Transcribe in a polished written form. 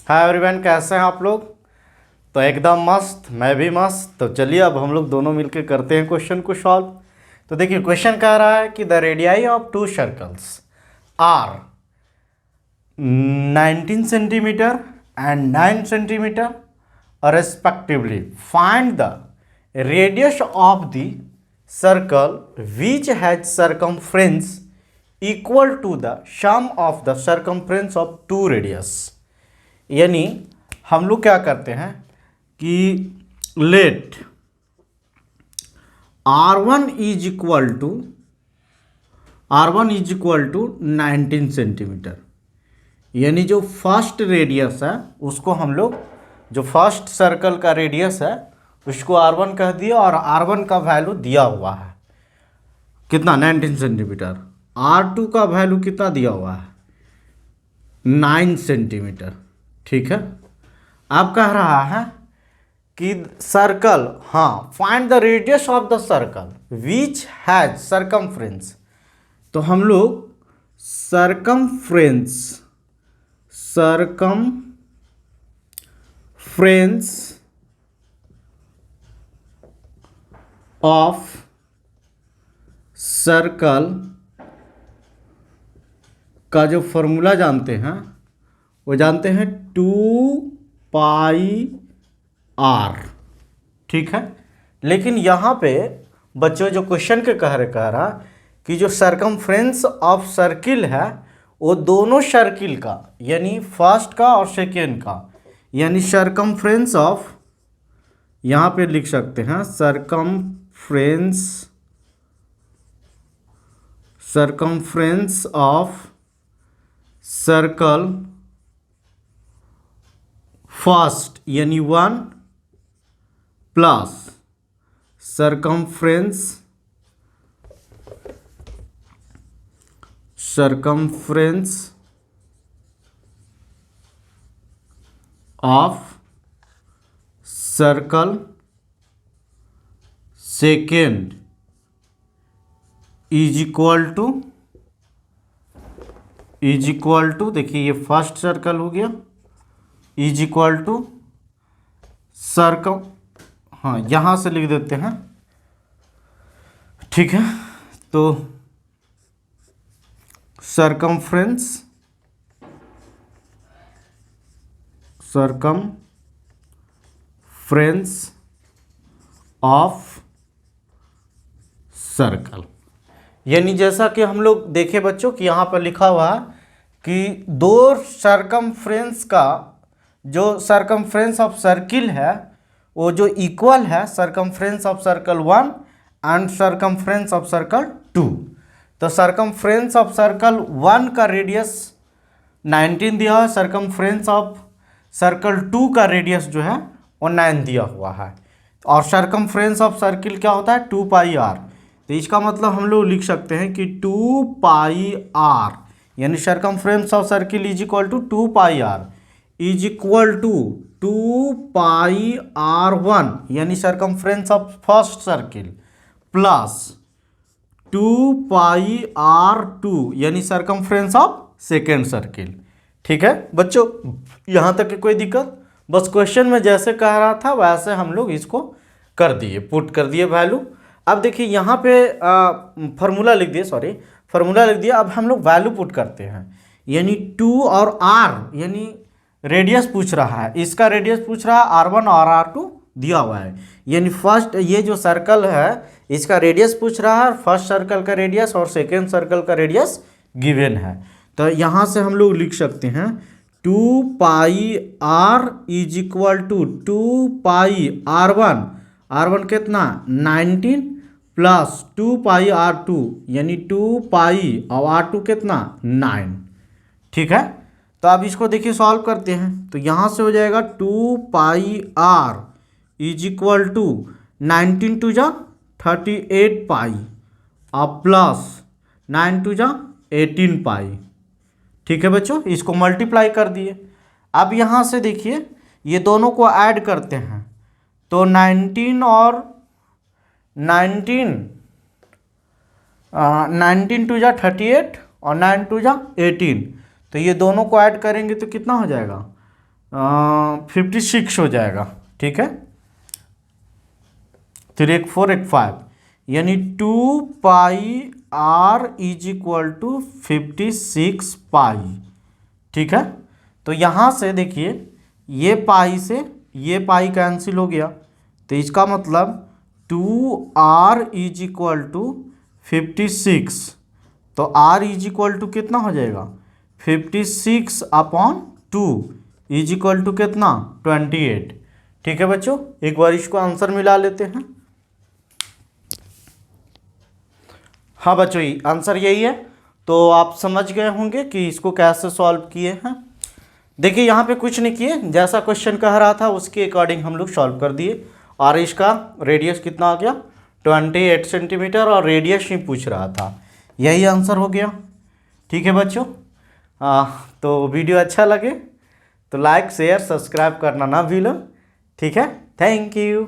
Hi everyone, कैसे हैं आप लोग। तो एकदम मस्त, मैं भी मस्त। तो चलिए अब हम लोग दोनों मिलकर करते हैं क्वेश्चन को सॉल्व। तो देखिए क्वेश्चन कह रहा है कि the radii of two circles are 19 centimetre and 9 centimetre respectively. Find the radius of the circle which has circumference equal to the sum of the circumference of two radius. यानी हम लोग क्या करते हैं कि let R1 is equal to 19 centimetre. यानी जो first radius है उसको हम लोग, जो फर्स्ट सर्कल का रेडियस है उसको R1 कह दिया और R1 का वैल्यू दिया हुआ है कितना, 19 सेंटीमीटर। R2 का वैल्यू कितना दिया हुआ है, 9 सेंटीमीटर। ठीक है। अब कह रहा है कि सर्कल, हाँ, find the radius of the circle which has circumference. तो हम लोग सरकमफ्रेंस ऑफ सर्कल का जो फॉर्मूला जानते हैं वो जानते हैं 2πr। ठीक है। लेकिन यहाँ पे बच्चों जो क्वेश्चन के कह रहा कि जो सरकमफ्रेंस ऑफ सर्किल है वो दोनों सर्किल का, यानी फर्स्ट का और सेकेंड का, यानी सरकमफ्रेंस ऑफ, यहाँ पे लिख सकते हैं सरकमफ्रेंस ऑफ सर्कल फर्स्ट यानी 1 plus circumference of circle second is equal to, देखिए ये फर्स्ट सर्कल हो गया, इज इक्वल टू सर्कम, हाँ यहाँ से लिख देते हैं। ठीक है। तो सरकमफ्रेंस ऑफ सर्कल, यानी जैसा कि हम लोग देखे बच्चों कि यहाँ पर लिखा हुआ है कि दो सरकमफ्रेंस का, जो सरकमफ्रेंस ऑफ सर्किल है वो जो इक्वल है circumference of circle 1 and circumference of circle 2। तो सरकमफ्रेंस ऑफ सर्कल 1 का रेडियस 19 दिया है, सरकमफ्रेंस ऑफ सर्कल 2 का रेडियस जो है वो 9 दिया हुआ है, और सरकमफ्रेंस ऑफ सर्किल क्या होता है 2πr। तो इसका मतलब हम लोग लिख सकते हैं कि 2πr यानी circumference of circle is equal to 2πr is equal to 2πr1 यानी circumference of first circle plus 2πr2 यानी सरकमफ्रेंस ऑफ सेकेंड सर्किल। ठीक है बच्चों, यहाँ तक की कोई दिक्कत? बस क्वेश्चन में जैसे कह रहा था वैसे हम लोग इसको कर दिए, पुट कर दिए वैल्यू। अब देखिए यहाँ पे फार्मूला लिख दिया, अब हम लोग वैल्यू पुट करते हैं, यानी 2 और r, यानी रेडियस पूछ रहा है, इसका रेडियस पूछ रहा है R1 और R2 दिया हुआ है, यानी फर्स्ट ये जो सर्कल है इसका रेडियस पूछ रहा है, फर्स्ट सर्कल का रेडियस और सेकेंड सर्कल का रेडियस गिवन है। तो यहाँ से हम लोग लिख सकते हैं 2πr is equal to 2πr1, R1 कितना 19 प्लस 2πr2 यानी 2π और R2 कितना 9। ठीक है। तो अब इसको देखिए सॉल्व करते हैं, तो यहाँ से हो जाएगा 2πr is equal to 19 to जा 38π और प्लस 9 टू जा 18π। ठीक है बच्चों, इसको मल्टीप्लाई कर दिए। अब यहाँ से देखिए ये दोनों को ऐड करते हैं, तो 19 और 19 टू जा 38 और 9 टू जा 18, तो ये दोनों को ऐड करेंगे तो कितना हो जाएगा 56 हो जाएगा, ठीक है। 3 एक 4 एक 5, यानी 2 पाई r इज इक्वल टू 56 पाई, ठीक है। तो यहाँ से देखिए ये पाई से ये पाई कैंसिल हो गया, तो इसका मतलब 2r इज इक्वल टू 56, तो r इज इक्वल टू कितना हो जाएगा 56/2 इज इक्वल टू कितना 28, ठीक है बच्चों। एक बार इसको आंसर मिला लेते हैं। हाँ बच्चों आंसर यही है, तो आप समझ गए होंगे कि इसको कैसे सॉल्व किए हैं। देखिए यहाँ पे कुछ नहीं किए, जैसा क्वेश्चन कह रहा था उसके अकॉर्डिंग हम लोग सॉल्व कर दिए। और इसका रेडियस कितना आ गया 28 सेंटीमीटर, और रेडियस ही पूछ रहा था, यही आंसर हो गया, ठीक है बच्चों। तो वीडियो अच्छा लगे तो लाइक शेयर सब्सक्राइब करना ना भूलो, ठीक है। Thank you.